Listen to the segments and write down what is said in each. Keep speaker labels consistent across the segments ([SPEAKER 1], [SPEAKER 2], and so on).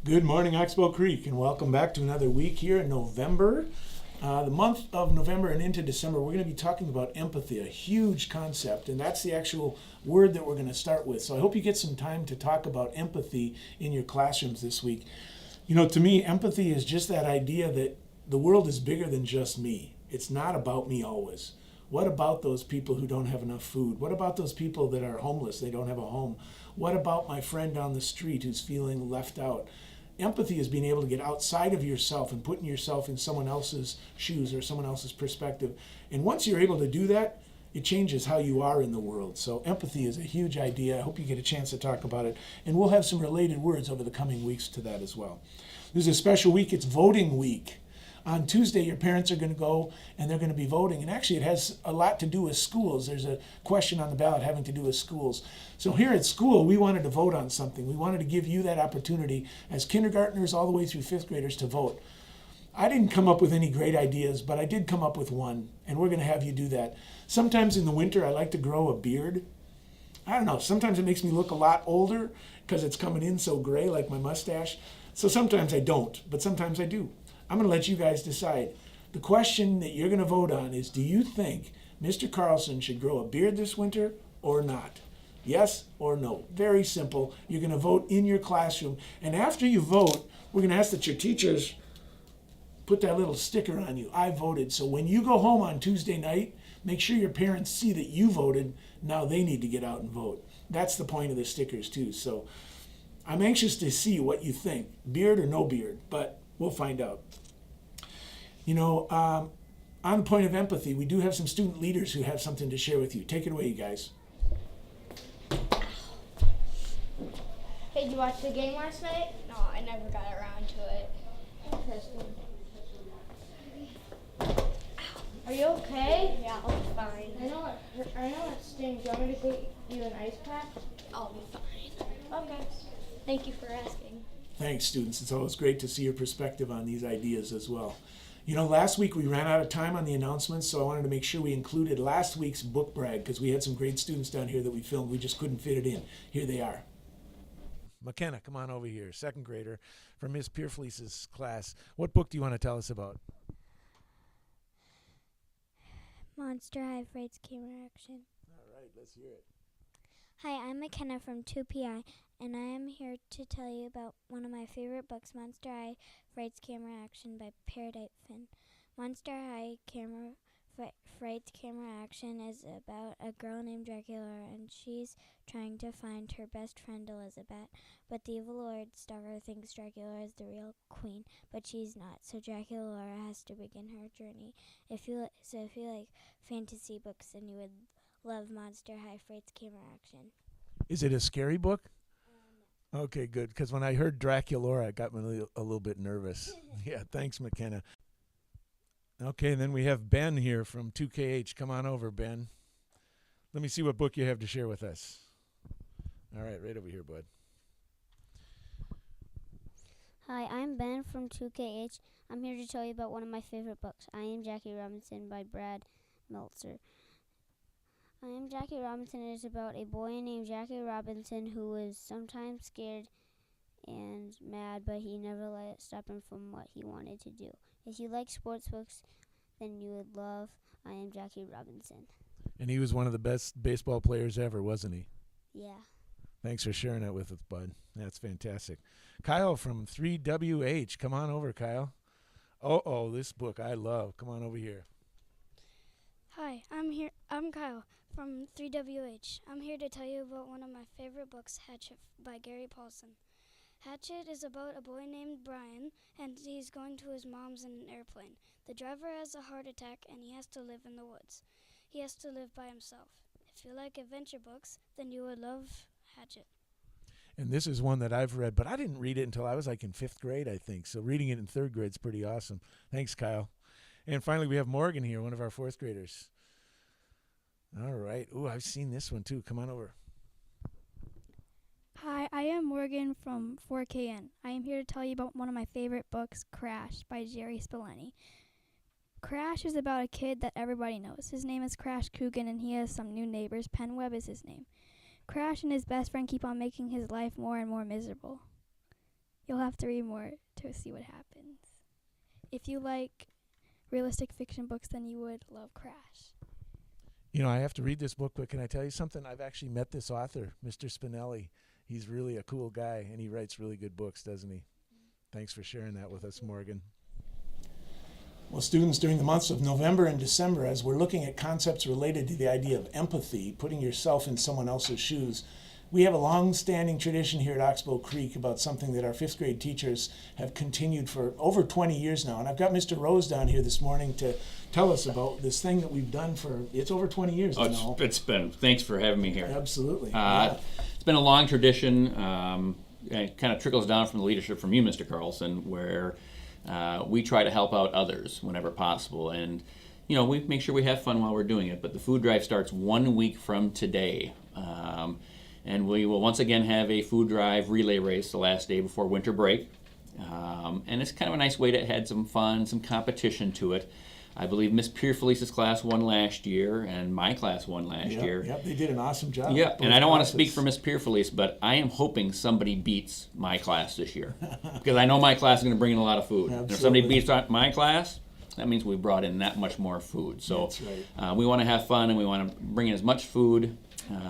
[SPEAKER 1] Good morning, Oxbow Creek, and welcome back to another week here in November. The month of November and into December, we're going to be talking about empathy, a huge concept, and that's the actual word that we're going to start with. So I hope you get some time to talk about empathy in your classrooms this week. You know, to me, empathy is just that idea that the world is bigger than just me. It's not about me always. What about those people who don't have enough food? What about those people that are homeless, they don't have a home? What about my friend down the street who's feeling left out? Empathy is being able to get outside of yourself and putting yourself in someone else's shoes or someone else's perspective. And once you're able to do that, it changes how you are in the world. So empathy is a huge idea. I hope you get a chance to talk about it. And we'll have some related words over the coming weeks to that as well. This is a special week. It's voting week. On Tuesday, your parents are going to go and they're going to be voting. And actually, it has a lot to do with schools. There's a question on the ballot having to do with schools. So here at school, we wanted to vote on something. We wanted to give you that opportunity as kindergartners all the way through fifth graders to vote. I didn't come up with any great ideas, but I did come up with one, and we're going to have you do that. Sometimes in the winter, I like to grow a beard. I don't know, sometimes it makes me look a lot older because it's coming in so gray like my mustache. So sometimes I don't, but sometimes I do. I'm going to let you guys decide. The question that you're going to vote on is, do you think Mr. Carlson should grow a beard this winter or not? Yes or no? Very simple. You're going to vote in your classroom. And after you vote, we're going to ask that your teachers put that little sticker on you. I voted. So when you go home on Tuesday night, make sure your parents see that you voted. Now they need to get out and vote. That's the point of the stickers too. So I'm anxious to see what you think, beard or no beard, but we'll find out. You know, on the point of empathy, we do have some student leaders who have something to share with you. Take it away, you guys.
[SPEAKER 2] Hey, did you watch the game last night? No, I never got around to it. Are you okay? Yeah, I'll be fine. I know it stings. Do you want me to get you an ice pack? I'll be fine. Okay. Thank you for asking.
[SPEAKER 1] Thanks, students. It's always great to see your perspective on these ideas as well. You know, last week we ran out of time on the announcements, so I wanted to make sure we included last week's book brag because we had some great students down here that we filmed. We just couldn't fit it in. Here they are. McKenna, come on over here, second grader from Miss Peerfleece's class. What book do you want to tell us about?
[SPEAKER 3] Monster High Frights Camera Action.
[SPEAKER 1] All right, let's hear it.
[SPEAKER 3] Hi, I'm McKenna from 2PI, and I am here to tell you about one of my favorite books, Monster High Frights Camera Action by Paradise Finn. Monster High Frights Camera Action is about a girl named Dracula, and she's trying to find her best friend Elizabeth, but the evil Lord Stalker thinks Dracula is the real queen, but she's not, so Dracula has to begin her journey. If you like fantasy books, then you would love Monster High Frights Camera Action.
[SPEAKER 1] Is it a scary book? No. Okay, good, because when I heard Dracula, it got me a little bit nervous. Yeah, thanks, McKenna. Okay, and then we have Ben here from 2KH. Come on over, Ben. Let me see what book you have to share with us. All right, right over here, bud.
[SPEAKER 4] Hi, I'm Ben from 2KH. I'm here to tell you about one of my favorite books, I Am Jackie Robinson by Brad Meltzer. I Am Jackie Robinson is about a boy named Jackie Robinson who is sometimes scared and mad, but he never let it stop him from what he wanted to do. If you like sports books, then you would love I Am Jackie Robinson.
[SPEAKER 1] And he was one of the best baseball players ever, wasn't he?
[SPEAKER 4] Yeah.
[SPEAKER 1] Thanks for sharing it with us, bud. That's fantastic. Kyle from 3WH. Come on over, Kyle. Oh, this book I love. Come on over here.
[SPEAKER 5] Hi, I'm Kyle from 3WH. I'm here to tell you about one of my favorite books, Hatchet by Gary Paulson. Hatchet is about a boy named Brian, and he's going to his mom's in an airplane. The driver has a heart attack, and he has to live in the woods. He has to live by himself. If you like adventure books, then you would love Hatchet.
[SPEAKER 1] And this is one that I've read, but I didn't read it until I was like in 5th grade, I think. So reading it in 3rd grade is pretty awesome. Thanks, Kyle. And finally, we have Morgan here, one of our 4th graders. All right. Ooh, I've seen this one too. Come on over.
[SPEAKER 5] Hi, I am Morgan from 4KN. I am here to tell you about one of my favorite books, Crash by Jerry Spillane. Crash is about a kid that everybody knows. His name is Crash Coogan, and he has some new neighbors. Penn Webb is his name. Crash and his best friend keep on making his life more and more miserable. You'll have to read more to see what happens. If you like realistic fiction books, then you would love Crash.
[SPEAKER 1] You know, I have to read this book, but can I tell you something? I've actually met this author, Mr. Spinelli. He's really a cool guy, and he writes really good books, doesn't he? Thanks for sharing that with us, Morgan. Well, students, during the months of November and December, as we're looking at concepts related to the idea of empathy, putting yourself in someone else's shoes, we have a long-standing tradition here at Oxbow Creek about something that our fifth grade teachers have continued for over 20 years now. And I've got Mr. Rose down here this morning to tell us about this thing that we've done for, it's over 20 years now.
[SPEAKER 6] It's been, thanks for having me here.
[SPEAKER 1] Absolutely.
[SPEAKER 6] It's been a long tradition. It kind of trickles down from the leadership from you, Mr. Carlson, where we try to help out others whenever possible. And, you know, we make sure we have fun while we're doing it. But the food drive starts 1 week from today. And we will once again have a food drive relay race the last day before winter break. And it's kind of a nice way to add some fun, some competition to it. I believe Miss Pierfelice's class won last year, and my class won last year.
[SPEAKER 1] Yep, they did an awesome job.
[SPEAKER 6] Yeah, and I don't want to speak for Miss Pierfelice, but I am hoping somebody beats my class this year. Because I know my class is going to bring in a lot of food. And if somebody beats my class, that means we brought in that much more food. So
[SPEAKER 1] That's right.
[SPEAKER 6] we want to have fun, and we want to bring in as much food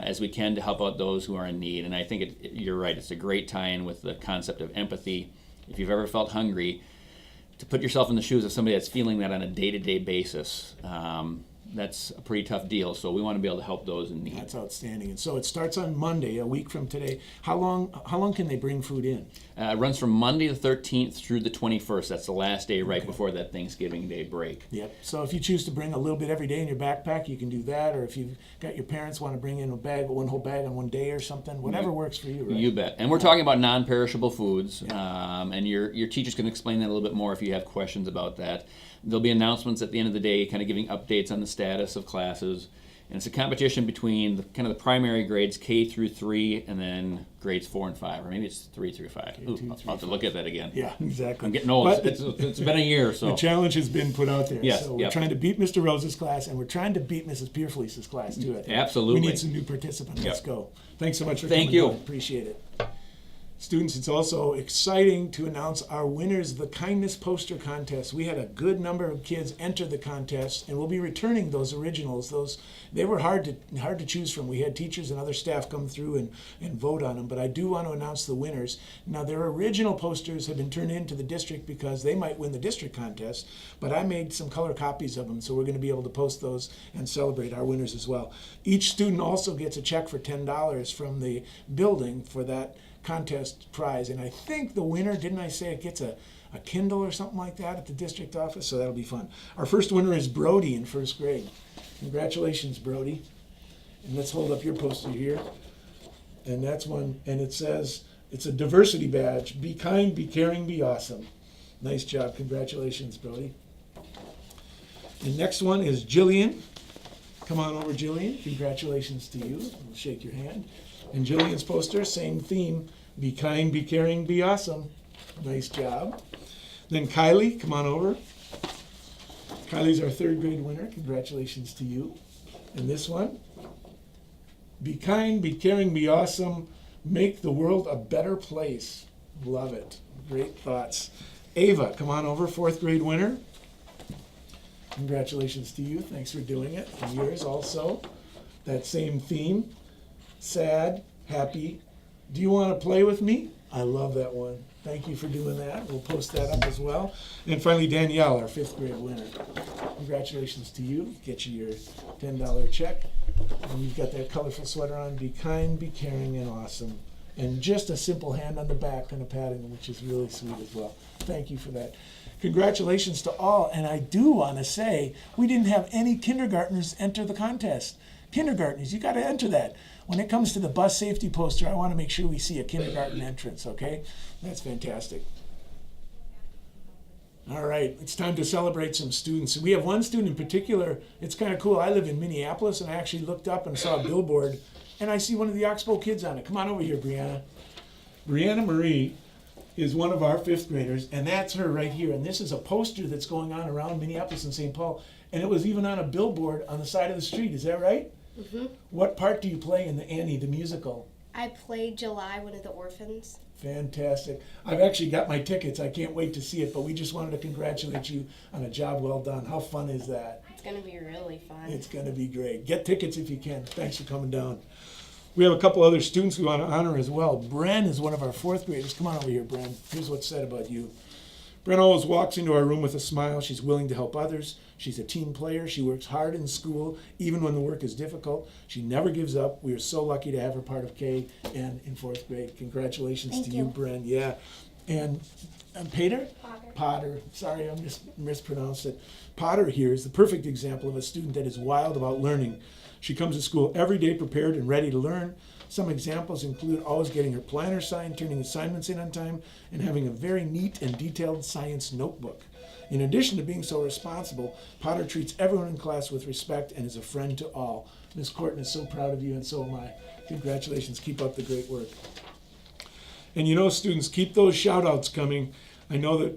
[SPEAKER 6] as we can to help out those who are in need. And I think you're right. It's a great tie-in with the concept of empathy. If you've ever felt hungry, to put yourself in the shoes of somebody that's feeling that on a day-to-day basis, that's a pretty tough deal. So we want to be able to help those in need.
[SPEAKER 1] That's outstanding. And so it starts on Monday, a week from today. How long can they bring food in?
[SPEAKER 6] It runs from Monday the 13th through the 21st. That's the last day right before that Thanksgiving Day break.
[SPEAKER 1] Yep. So if you choose to bring a little bit every day in your backpack, you can do that. Or if you've got your parents want to bring in one whole bag on one day or something, whatever works for you, right?
[SPEAKER 6] You bet. And we're talking about non-perishable foods. And your teachers can explain that a little bit more if you have questions about that. There'll be announcements at the end of the day kind of giving updates on the status of classes. And it's a competition between the primary grades, K through 3, and then grades 4 and 5. Or maybe it's 3 through 5. I'll have to look at that again.
[SPEAKER 1] Yeah, exactly.
[SPEAKER 6] I'm getting old. It's been a year. So
[SPEAKER 1] the challenge has been put out there.
[SPEAKER 6] Yes,
[SPEAKER 1] so we're trying to beat Mr. Rose's class, and we're trying to beat Mrs. Pierfelice's class, too, I think.
[SPEAKER 6] Absolutely.
[SPEAKER 1] We need some new participants. Let's go. Thanks so much for
[SPEAKER 6] Thank
[SPEAKER 1] coming
[SPEAKER 6] you.
[SPEAKER 1] on. Appreciate it. Students, it's also exciting to announce our winners of the Kindness Poster Contest. We had a good number of kids enter the contest, and we'll be returning those originals. They were hard to choose from. We had teachers and other staff come through and vote on them, but I do want to announce the winners. Now, their original posters have been turned into the district because they might win the district contest, but I made some color copies of them, so we're going to be able to post those and celebrate our winners as well. Each student also gets a check for $10 from the building for that contest prize, and I think the winner, didn't I say it gets a Kindle or something like that at the district office, so that'll be fun. Our first winner is Brody in first grade. Congratulations, Brody. And let's hold up your poster here. And that's one, and it says, it's a diversity badge. Be kind, be caring, be awesome. Nice job. Congratulations, Brody. The next one is Jillian. Come on over, Jillian. Congratulations to you. We'll shake your hand. And Jillian's poster, same theme. Be kind, be caring, be awesome. Nice job. Then Kylie, come on over. Kylie's our third grade winner. Congratulations to you. And this one, be kind, be caring, be awesome. Make the world a better place. Love it. Great thoughts. Ava, come on over, fourth grade winner. Congratulations to you. Thanks for doing it. And yours also. That same theme. Sad, happy. Do you want to play with me? I love that one. Thank you for doing that. We'll post that up as well. And finally, Danielle, our fifth grade winner. Congratulations to you. Get you your $10 check. And you've got that colorful sweater on. Be kind, be caring, and awesome. And just a simple hand on the back and a patting, which is really sweet as well. Thank you for that. Congratulations to all. And I do want to say, we didn't have any kindergartners enter the contest. Kindergartners, you got to enter that. When it comes to the bus safety poster, I want to make sure we see a kindergarten entrance, okay? That's fantastic. All right, it's time to celebrate some students. We have one student in particular. It's kind of cool. I live in Minneapolis, and I actually looked up and saw a billboard, and I see one of the Oxbow kids on it. Come on over here, Brianna. Brianna Marie is one of our fifth graders, and that's her right here. And this is a poster that's going on around Minneapolis and St. Paul, and it was even on a billboard on the side of the street. Is that right? What part do you play in the Annie, the musical?
[SPEAKER 7] I played July, one of the orphans.
[SPEAKER 1] Fantastic. I've actually got my tickets. I can't wait to see it, but we just wanted to congratulate you on a job well done. How fun is that?
[SPEAKER 7] It's going to be really fun.
[SPEAKER 1] It's going to be great. Get tickets if you can. Thanks for coming down. We have a couple other students we want to honor as well. Bren is one of our fourth graders. Come on over here, Bren. Here's what's said about you. Bren always walks into our room with a smile. She's willing to help others. She's a team player. She works hard in school, even when the work is difficult. She never gives up. We are so lucky to have her part of K and in fourth grade. Congratulations to you, Bren. Yeah. And Pater? Potter. Sorry, I mispronounced it. Potter here is the perfect example of a student that is wild about learning. She comes to school every day prepared and ready to learn. Some examples include always getting her planner signed, turning assignments in on time, and having a very neat and detailed science notebook. In addition to being so responsible, Potter treats everyone in class with respect and is a friend to all. Miss Corton is so proud of you, and so am I. Congratulations. Keep up the great work. And you know, students, keep those shout-outs coming. I know that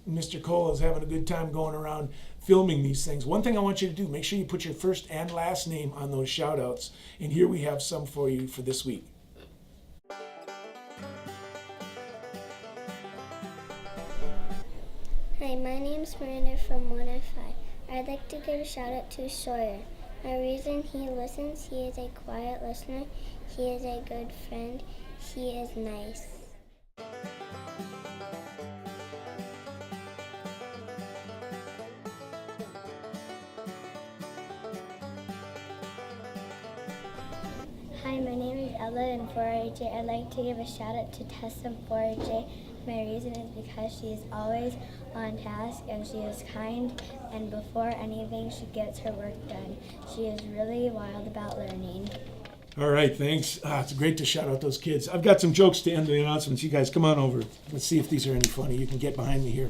[SPEAKER 1] Mr. Cole is having a good time going around filming these things. One thing I want you to do, make sure you put your first and last name on those shout-outs. And here we have some for you for this week.
[SPEAKER 8] Hi, my name's Miranda from 1F5. I'd like to give a shout out to Sawyer. My reason: he listens, he is a quiet listener, he is a good friend, he is nice. Hi, my name is Ella in 4AJ. I'd like to give a shout out to Tess in 4AJ. My reason is because she is always on task and she is kind, and before anything she gets her work done. She is really wild about learning.
[SPEAKER 1] All right, thanks. It's great to shout out those kids. I've got some jokes to end the announcements. You guys come on over. Let's see if these are any funny. You can get behind me here.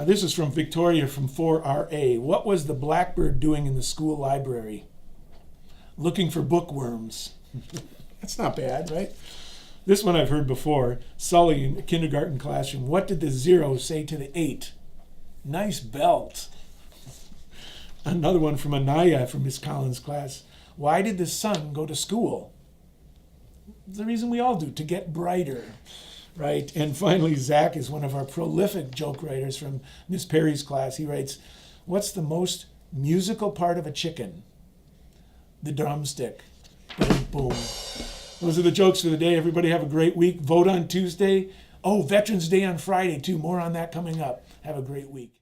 [SPEAKER 1] This is from Victoria from 4RA. What was the blackbird doing in the school library? Looking for bookworms. That's not bad, right? This one I've heard before. Sully in the kindergarten classroom. What did the 0 say to the 8? Nice belt. Another one from Anaya from Miss Collins' class. Why did the sun go to school? The reason we all do, to get brighter, right? And finally, Zach is one of our prolific joke writers from Miss Perry's class. He writes, what's the most musical part of a chicken? The drumstick. Boom, boom. Those are the jokes for the day. Everybody have a great week. Vote on Tuesday. Oh, Veterans Day on Friday, too. More on that coming up. Have a great week.